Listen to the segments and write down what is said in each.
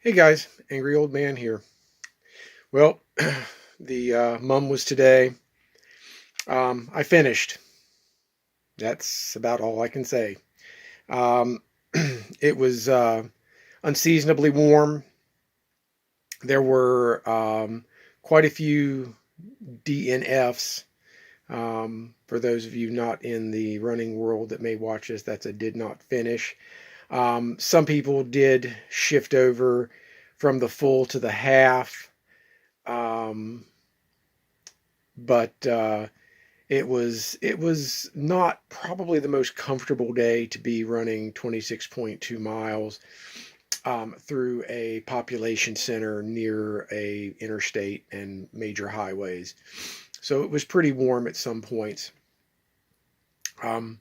Hey guys, Angry Old Man here. Well, the mum was today. I finished. That's about all I can say. Um, it was unseasonably warm. There were quite a few DNFs. For those of you not in the running world that may watch this, that's a did not finish. Some people did shift over from the full to the half. Um, but it was not probably the most comfortable day to be running 26.2 miles through a population center near a interstate and major highways. So it was pretty warm at some points. Um,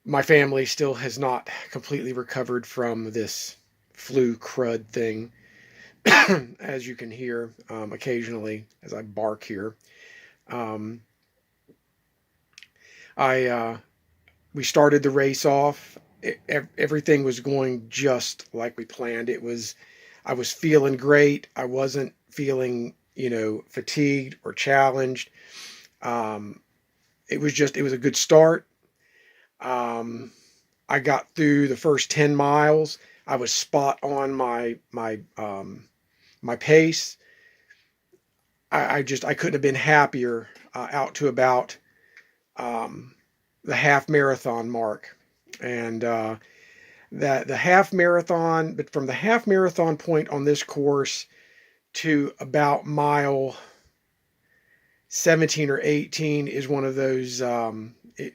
my family still has not completely recovered from this flu crud thing, as you can hear occasionally as I bark here. Um, I we started the race off. Everything was going just like we planned. I was feeling great. I wasn't feeling, fatigued or challenged. Um, it was a good start. Um, I got through the first 10 miles. I was spot on my pace. I couldn't have been happier out to about um, the half marathon mark. And that the half marathon, but from the half marathon point on this course to about mile 17 or 18 is one of those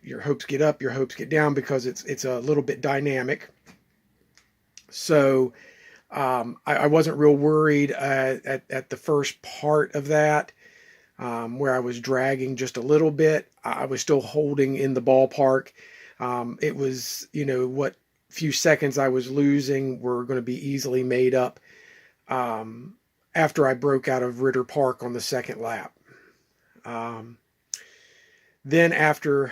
your hopes get up, your hopes get down because it's a little bit dynamic. So I wasn't real worried at the first part of that. Where I was dragging just a little bit. I was still holding in the ballpark. It was, what few seconds I was losing were going to be easily made up after I broke out of Ritter Park on the second lap. Um, then after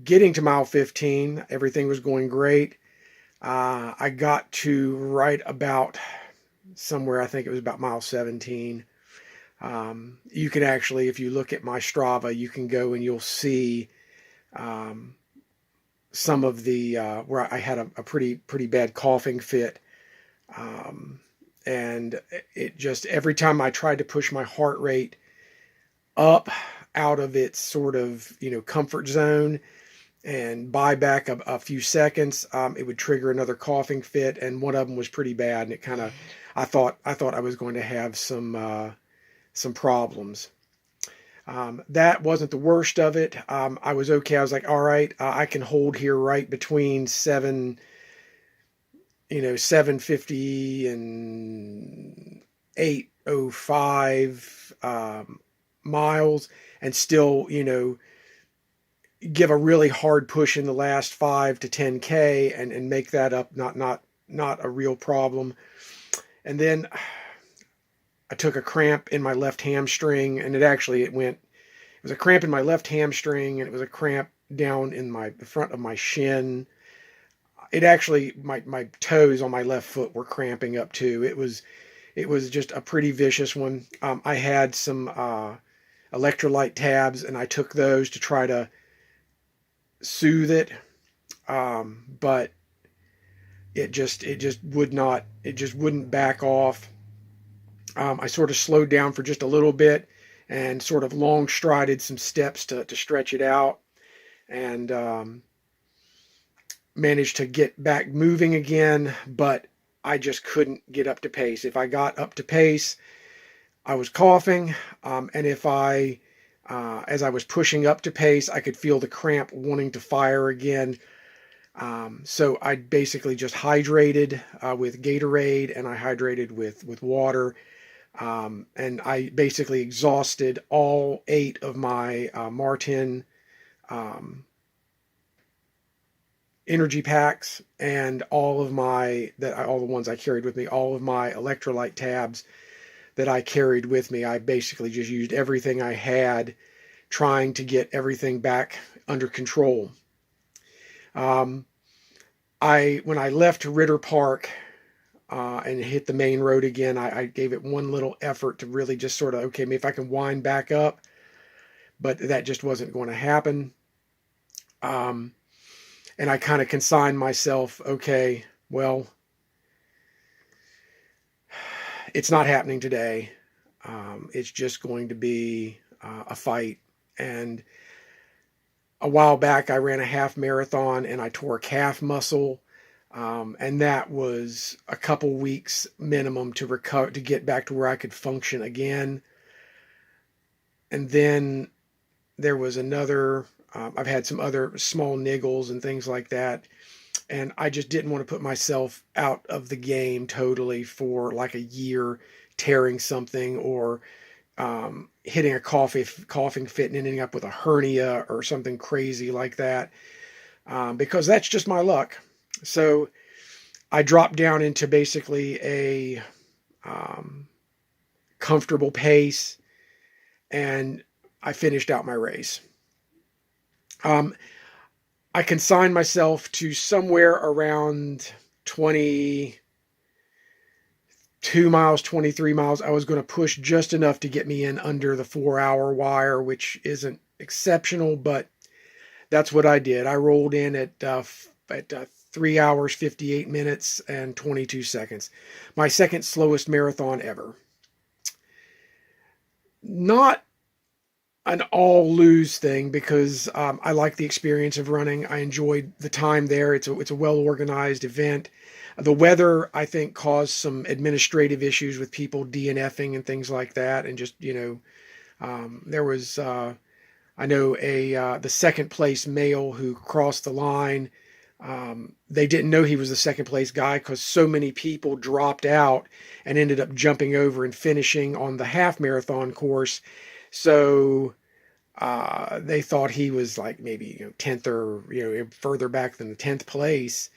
getting to mile 15, everything was going great. I got to right about somewhere, I think it was about mile 17. You can actually, if you look at my Strava, you can go and you'll see um, some of the where I had a pretty bad coughing fit, um, and it just every time I tried to push my heart rate up out of its sort of comfort zone and buy back a few seconds, it would trigger another coughing fit, and one of them was pretty bad, and it kind of I thought I was going to have some problems. That wasn't the worst of it. I was okay. I was like, all right, I can hold here right between 750 and 805 miles, and still, give a really hard push in the last 5 to 10K and make that up. Not a real problem. And then I took a cramp in my left hamstring, and it was a cramp in my left hamstring, and it was a cramp down in the front of my shin. It actually, my toes on my left foot were cramping up too. It was just a pretty vicious one. I had some electrolyte tabs, and I took those to try to soothe it. But it just wouldn't back off. I sort of slowed down for just a little bit and sort of long strided some steps to stretch it out, and managed to get back moving again, but I just couldn't get up to pace. If I got up to pace, I was coughing, and as I was pushing up to pace, I could feel the cramp wanting to fire again. So I basically just hydrated with Gatorade, and I hydrated with water. And I basically exhausted all 8 of my Martin um, energy packs and all the ones I carried with me, all of my electrolyte tabs that I carried with me. I basically just used everything I had, trying to get everything back under control. Um, I when I left Ritter Park, and hit the main road again. I gave it one little effort to really just sort of, okay, maybe if I can wind back up, but that just wasn't going to happen. And I kind of consigned myself, okay, well, it's not happening today. It's just going to be a fight. And a while back, I ran a half marathon and I tore a calf muscle. And that was a couple weeks minimum to recover, to get back to where I could function again. And then there was another, I've had some other small niggles and things like that. And I just didn't want to put myself out of the game totally for like a year tearing something, or hitting a coughing fit and ending up with a hernia or something crazy like that, because that's just my luck. So I dropped down into basically a comfortable pace, and I finished out my race. I consigned myself to somewhere around 22 miles, 23 miles. I was going to push just enough to get me in under the 4-hour wire, which isn't exceptional, but that's what I did. I rolled in at 3 hours, 58 minutes, and 22 seconds. My second slowest marathon ever. Not an all lose thing, because I like the experience of running. I enjoyed the time there. It's a well organized event. The weather, I think, caused some administrative issues with people DNFing and things like that, and just there was I know the second place male who crossed the line. They didn't know he was the second place guy because so many people dropped out and ended up jumping over and finishing on the half marathon course. So they thought he was like maybe 10th or further back than the 10th place,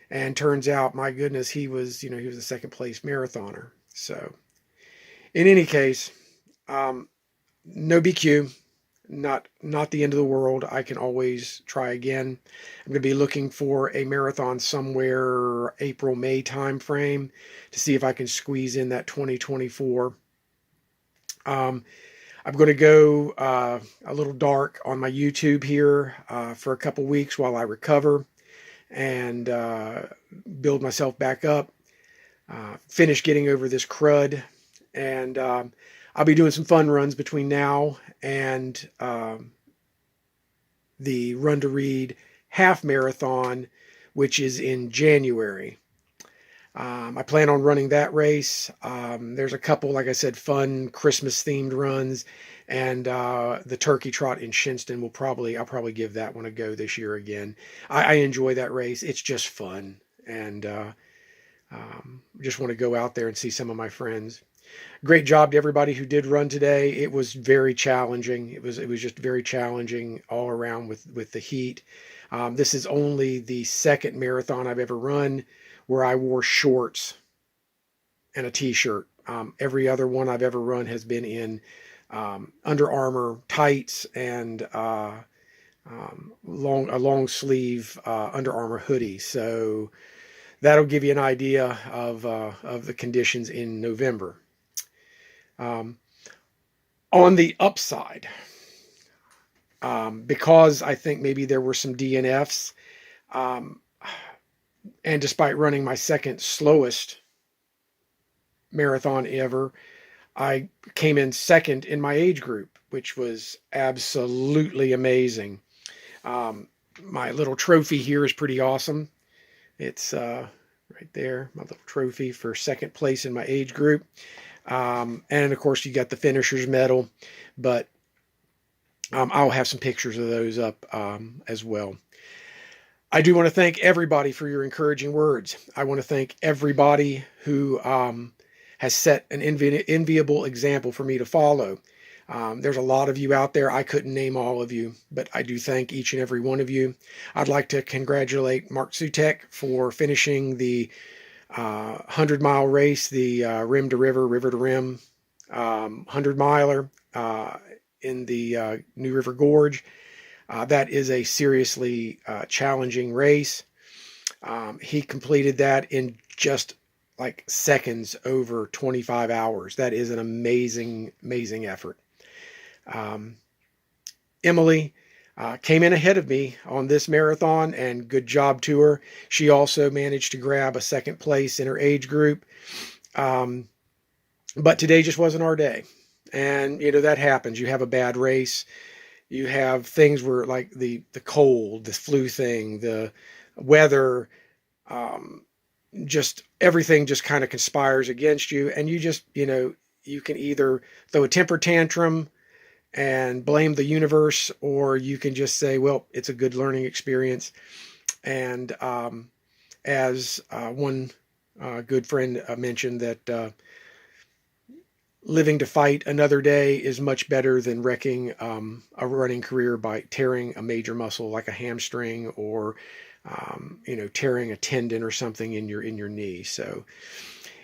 and turns out, my goodness, he was the second place marathoner. So in any case, no BQ, not the end of the world. I can always try again. I'm going to be looking for a marathon somewhere April, May time frame to see if I can squeeze in that 2024. I'm going to go a little dark on my YouTube here for a couple weeks while I recover and build myself back up, finish getting over this crud, and I'll be doing some fun runs between now and the Run to Read half marathon, which is in January. I plan on running that race. There's a couple, like I said, fun Christmas themed runs, and the Turkey Trot in Shinston I'll probably give that one a go this year again. I enjoy that race. It's just fun, and just want to go out there and see some of my friends. Great job to everybody who did run today. It was very challenging. It was just very challenging all around with the heat. This is only the second marathon I've ever run where I wore shorts and a t-shirt. Every other one I've ever run has been in Under Armour tights and a long sleeve Under Armour hoodie. So that'll give you an idea of the conditions in November. On the upside, because I think maybe there were some DNFs, and despite running my second slowest marathon ever, I came in second in my age group, which was absolutely amazing. My little trophy here is pretty awesome. It's right there, my little trophy for second place in my age group. And of course you got the finisher's medal, but I'll have some pictures of those up as well. I do want to thank everybody for your encouraging words. I want to thank everybody who has set an enviable example for me to follow. There's a lot of you out there. I couldn't name all of you, but I do thank each and every one of you. I'd like to congratulate Mark Sutek for finishing the 100-mile race, the rim to river, river to rim 100-miler in the New River Gorge. That is a seriously challenging race. He completed that in just like seconds over 25 hours. That is an amazing, amazing effort. Emily came in ahead of me on this marathon, and good job to her. She also managed to grab a second place in her age group. But today just wasn't our day. And, that happens. You have a bad race. You have things where, like the cold, the flu thing, the weather, just everything just kind of conspires against you. And you just, you can either throw a temper tantrum and blame the universe, or you can just say, well, it's a good learning experience. And as one good friend mentioned, that living to fight another day is much better than wrecking a running career by tearing a major muscle like a hamstring, or tearing a tendon or something in your knee. So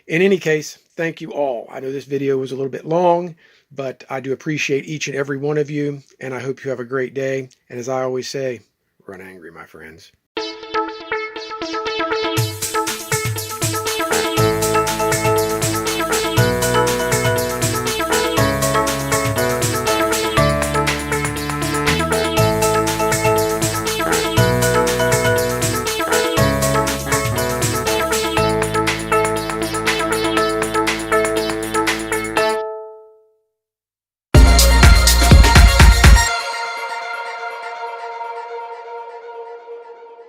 in any case, thank you all. I know this video was a little bit long, but I do appreciate each and every one of you, and I hope you have a great day. And as I always say, run angry, my friends.